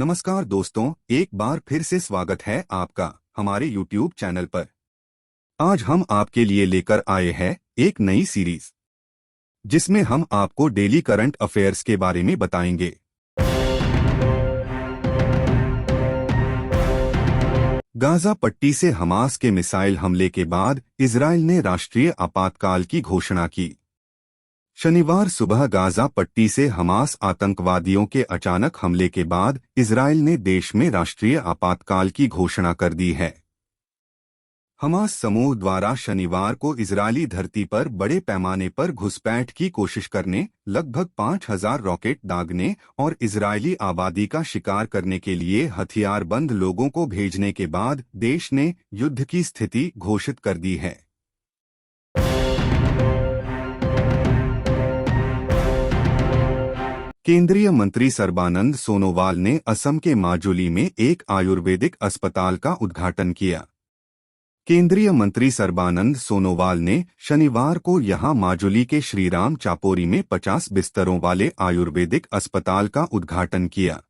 नमस्कार दोस्तों, एक बार फिर से स्वागत है आपका हमारे YouTube चैनल पर। आज हम आपके लिए लेकर आए हैं एक नई सीरीज जिसमें हम आपको डेली करंट अफेयर्स के बारे में बताएंगे। गाजा पट्टी से हमास के मिसाइल हमले के बाद इजराइल ने राष्ट्रीय आपातकाल की घोषणा की। शनिवार सुबह गाजा पट्टी से हमास आतंकवादियों के अचानक हमले के बाद इजराइल ने देश में राष्ट्रीय आपातकाल की घोषणा कर दी है। हमास समूह द्वारा शनिवार को इजरायली धरती पर बड़े पैमाने पर घुसपैठ की कोशिश करने, लगभग 5,000 रॉकेट दागने और इजरायली आबादी का शिकार करने के लिए हथियारबंद लोगों को भेजने के बाद देश ने युद्ध की स्थिति घोषित कर दी है। केंद्रीय मंत्री सर्बानंद सोनोवाल ने असम के माजुली में एक आयुर्वेदिक अस्पताल का उद्घाटन किया। केंद्रीय मंत्री सर्बानंद सोनोवाल ने शनिवार को यहां माजुली के श्रीराम चापोरी में 50 बिस्तरों वाले आयुर्वेदिक अस्पताल का उद्घाटन किया।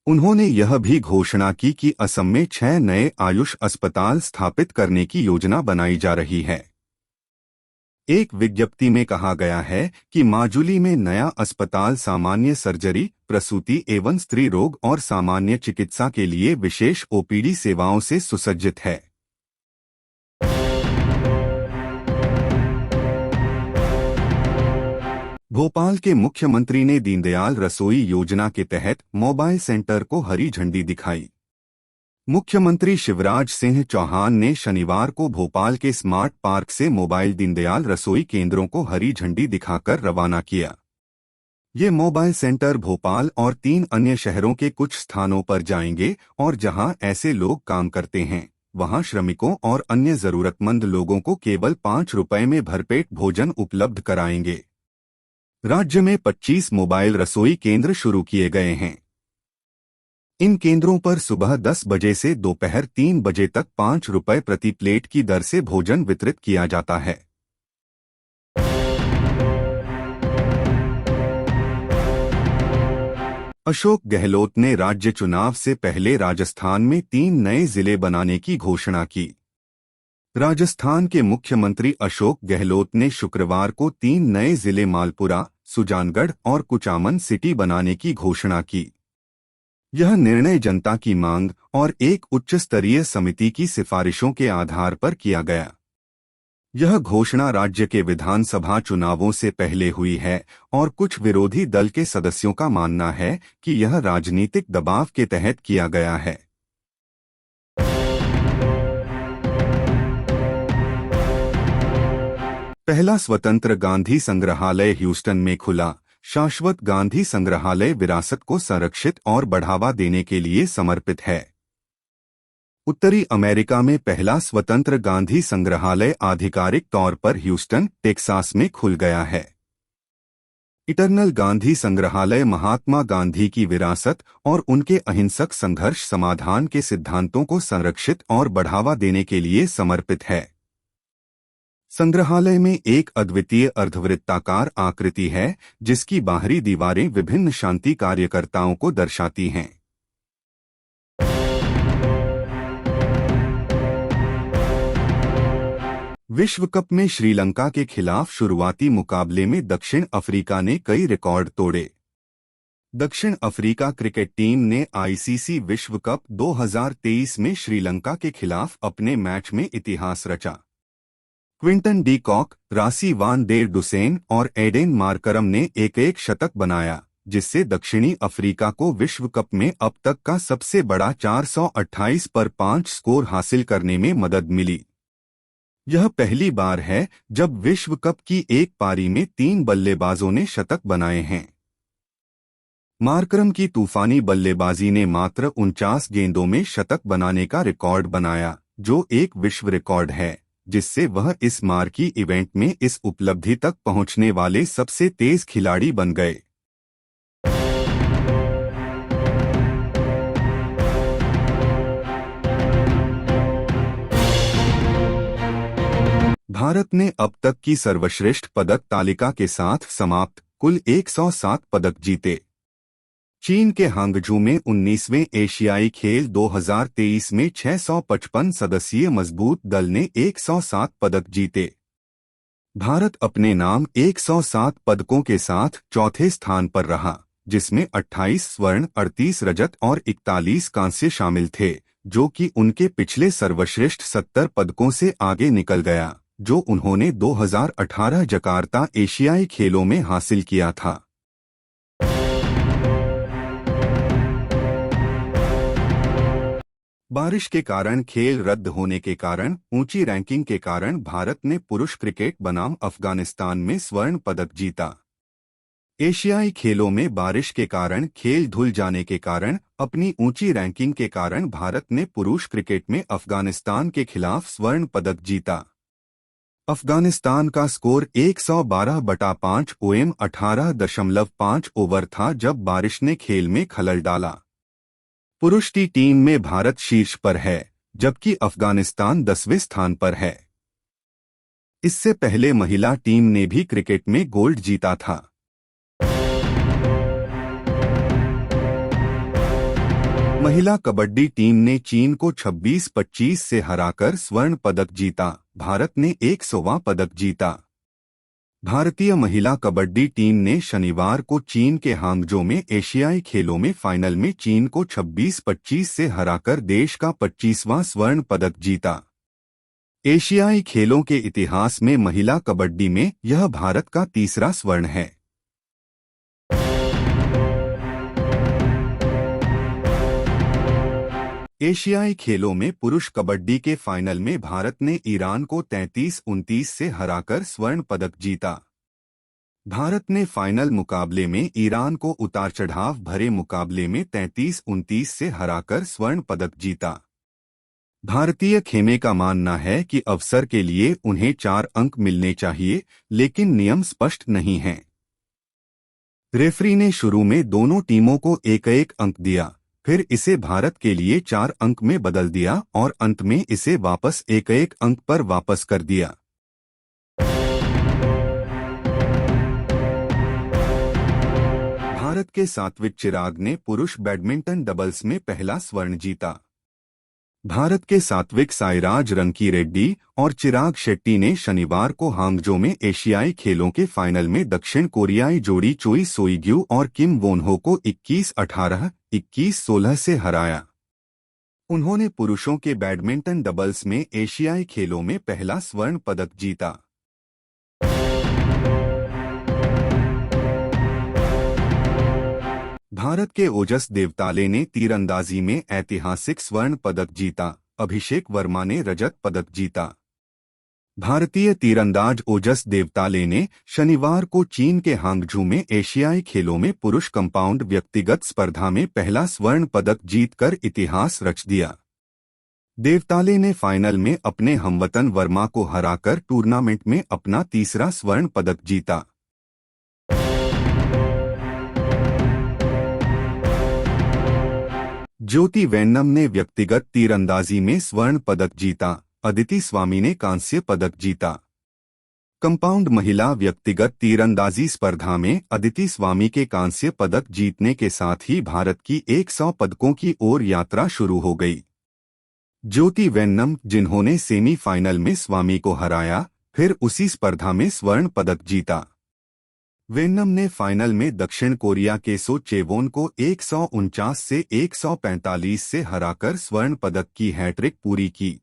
उन्होंने यह भी घोषणा की कि असम में 6 नए आयुष अस्पताल स्थापित करने की योजना बनाई जा रही है। एक विज्ञप्ति में कहा गया है कि माजुली में नया अस्पताल सामान्य सर्जरी, प्रसूति एवं स्त्री रोग और सामान्य चिकित्सा के लिए विशेष ओपीडी सेवाओं से सुसज्जित है। भोपाल के मुख्यमंत्री ने दीनदयाल रसोई योजना के तहत मोबाइल सेंटर को हरी झंडी दिखाई। मुख्यमंत्री शिवराज सिंह चौहान ने शनिवार को भोपाल के स्मार्ट पार्क से मोबाइल दीनदयाल रसोई केंद्रों को हरी झंडी दिखाकर रवाना किया। ये मोबाइल सेंटर भोपाल और 3 अन्य शहरों के कुछ स्थानों पर जाएंगे और जहां ऐसे लोग काम करते हैं, वहां श्रमिकों और अन्य जरूरतमंद लोगों को केवल 5 रुपए में भरपेट भोजन उपलब्ध कराएंगे। राज्य में 25 मोबाइल रसोई केंद्र शुरू किए गए हैं। इन केंद्रों पर सुबह 10 बजे से दोपहर 3 बजे तक 5 रुपए प्रति प्लेट की दर से भोजन वितरित किया जाता है। अशोक गहलोत ने राज्य चुनाव से पहले राजस्थान में 3 नए जिले बनाने की घोषणा की। राजस्थान के मुख्यमंत्री अशोक गहलोत ने शुक्रवार को 3 नए जिले मालपुरा, सुजानगढ़ और कुचामन सिटी बनाने की घोषणा की। यह निर्णय जनता की मांग और एक उच्च स्तरीय समिति की सिफारिशों के आधार पर किया गया। यह घोषणा राज्य के विधानसभा चुनावों से पहले हुई है और कुछ विरोधी दल के सदस्यों का मानना है कि यह राजनीतिक दबाव के तहत किया गया है। पहला स्वतंत्र गांधी संग्रहालय ह्यूस्टन में खुला। शाश्वत गांधी संग्रहालय विरासत को संरक्षित और बढ़ावा देने के लिए समर्पित है। उत्तरी अमेरिका में पहला स्वतंत्र गांधी संग्रहालय आधिकारिक तौर पर ह्यूस्टन, टेक्सास में खुल गया है। इटर्नल गांधी संग्रहालय महात्मा गांधी की विरासत और उनके अहिंसक संघर्ष समाधान के सिद्धांतों को संरक्षित और बढ़ावा देने के लिए समर्पित है। संग्रहालय में एक अद्वितीय अर्धवृत्ताकार आकृति है जिसकी बाहरी दीवारें विभिन्न शांति कार्यकर्ताओं को दर्शाती हैं। विश्व कप में श्रीलंका के खिलाफ शुरुआती मुकाबले में दक्षिण अफ्रीका ने कई रिकॉर्ड तोड़े। दक्षिण अफ्रीका क्रिकेट टीम ने आईसीसी विश्व कप 2023 में श्रीलंका के खिलाफ अपने मैच में इतिहास रचा। क्विंटन डी कॉक, रासी वान डेर डुसेन और एडेन मार्करम ने एक शतक बनाया, जिससे दक्षिणी अफ्रीका को विश्व कप में अब तक का सबसे बड़ा 428 पर 5 स्कोर हासिल करने में मदद मिली। यह पहली बार है जब विश्व कप की एक पारी में 3 बल्लेबाजों ने शतक बनाए हैं। मार्करम की तूफानी बल्लेबाजी ने मात्र 49 गेंदों में शतक बनाने का रिकॉर्ड बनाया, जो एक विश्व रिकॉर्ड है, जिससे वह इस मार्की इवेंट में इस उपलब्धि तक पहुंचने वाले सबसे तेज खिलाड़ी बन गए। भारत ने अब तक की सर्वश्रेष्ठ पदक तालिका के साथ समाप्त कुल 107 पदक जीते। चीन के हांगझू में 19वें एशियाई खेल 2023 में 655 सदस्यीय मजबूत दल ने 107 पदक जीते। भारत अपने नाम 107 पदकों के साथ चौथे स्थान पर रहा, जिसमें 28 स्वर्ण, 38 रजत और 41 कांस्य शामिल थे, जो कि उनके पिछले सर्वश्रेष्ठ 70 पदकों से आगे निकल गया, जो उन्होंने 2018 जकार्ता एशियाई खेलों में हासिल किया था। बारिश के कारण खेल रद्द होने के कारण ऊंची रैंकिंग के कारण भारत ने पुरुष क्रिकेट बनाम अफगानिस्तान में स्वर्ण पदक जीता। एशियाई खेलों में बारिश के कारण खेल धुल जाने के कारण अपनी ऊंची रैंकिंग के कारण भारत ने पुरुष क्रिकेट में अफगानिस्तान के खिलाफ स्वर्ण पदक जीता। अफगानिस्तान का स्कोर 112/5 ओएम 18.5 ओवर था जब बारिश ने खेल में खलल डाला। पुरुष की टीम में भारत शीर्ष पर है, जबकि अफगानिस्तान 10वें स्थान पर है। इससे पहले महिला टीम ने भी क्रिकेट में गोल्ड जीता था। महिला कबड्डी टीम ने चीन को 26-25 से हराकर स्वर्ण पदक जीता। भारत ने 100वां पदक जीता। भारतीय महिला कबड्डी टीम ने शनिवार को चीन के हांगझो में एशियाई खेलों में फाइनल में चीन को 26-25 से हराकर देश का 25वां स्वर्ण पदक जीता। एशियाई खेलों के इतिहास में महिला कबड्डी में यह भारत का तीसरा स्वर्ण है। एशियाई खेलों में पुरुष कबड्डी के फाइनल में भारत ने ईरान को 33-29 से हराकर स्वर्ण पदक जीता। भारत ने फाइनल मुकाबले में ईरान को उतार चढ़ाव भरे मुकाबले में 33-29 से हराकर स्वर्ण पदक जीता। भारतीय खेमे का मानना है कि अवसर के लिए उन्हें 4 अंक मिलने चाहिए, लेकिन नियम स्पष्ट नहीं हैं। रेफरी ने शुरू में दोनों टीमों को 1-1 अंक दिया, फिर इसे भारत के लिए 4 अंक में बदल दिया और अंत में इसे वापस 1-1 अंक पर वापस कर दिया। भारत के सात्विक चिराग ने पुरुष बैडमिंटन डबल्स में पहला स्वर्ण जीता। भारत के सात्विक साईराज रंकीरेड्डी और चिराग शेट्टी ने शनिवार को हांगझो में एशियाई खेलों के फाइनल में दक्षिण कोरियाई जोड़ी चोई सोईग्यू और किम वोनहो को 21-18, 21-16 से हराया। उन्होंने पुरुषों के बैडमिंटन डबल्स में एशियाई खेलों में पहला स्वर्ण पदक जीता। भारत के ओजस देवताले ने तीरंदाजी में ऐतिहासिक स्वर्ण पदक जीता। अभिषेक वर्मा ने रजत पदक जीता। भारतीय तीरंदाज ओजस देवताले ने शनिवार को चीन के हांगझू में एशियाई खेलों में पुरुष कंपाउंड व्यक्तिगत स्पर्धा में पहला स्वर्ण पदक जीतकर इतिहास रच दिया। देवताले ने फाइनल में अपने हमवतन वर्मा को हराकर टूर्नामेंट में अपना तीसरा स्वर्ण पदक जीता। ज्योति वेन्नम ने व्यक्तिगत तीरंदाजी में स्वर्ण पदक जीता। अदिति स्वामी ने कांस्य पदक जीता। कंपाउंड महिला व्यक्तिगत तीरंदाजी स्पर्धा में अदिति स्वामी के कांस्य पदक जीतने के साथ ही भारत की 100 पदकों की ओर यात्रा शुरू हो गई। ज्योति वेन्नम, जिन्होंने सेमीफाइनल में स्वामी को हराया, फिर उसी स्पर्धा में स्वर्ण पदक जीता। वेन्नम ने फाइनल में दक्षिण कोरिया के सो चेवोन को 149 से 145 से हराकर स्वर्ण पदक की हैट्रिक पूरी की।